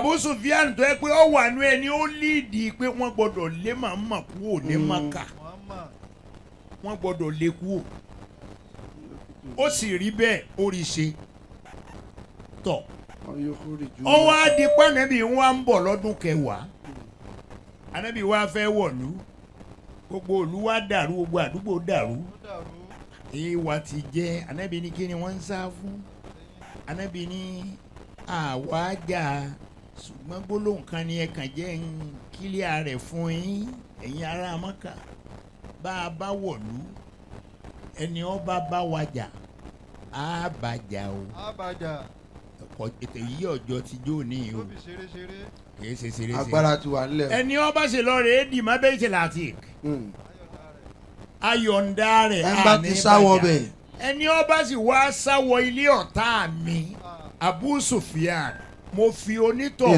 Abu Sufyan tó yẹ pé ó wà nú ẹni ó líìdì pé wọ́n gbọ́dọ̀ lé màmá kúrò ní Maka wọ́n gbọ́dọ̀ lé kúrò ó sì rí bẹ́ẹ̀ ó rí ṣe tọ̀ ó wá di pé Ànábì wá ń bọ̀ lọ́dún kẹwàá Ànábì wá fẹ́ wọ̀lú gbogbo ìlú wa dàrú gbogbo àdúgbò dàrú ìwà ti jẹ́ Ànábì ní kí ni wọ́n ń sá fún Ànábì ní àwa jà ṣùgbọ́n gbólóhùn kan ni ẹ kàn jẹ́ ń kílíà rẹ̀ fún yín ẹ̀yin ará Mọ́kà bá a bá wọ̀lú ẹni ọba bá wa jà á bàjà o ètò yìí ọjọ́ ti jó ní o kìí ṣe ṣeré agbára ti wà nílẹ̀ ẹni ọba ṣe lọ rèé dì má bẹ́ẹ̀ ṣe láti ayọ̀ǹda rẹ̀ àní bàjá ẹni ọba sì wá sáwọ ilé ọ̀tá mi Abu Sufyan mo fi onítọ̀.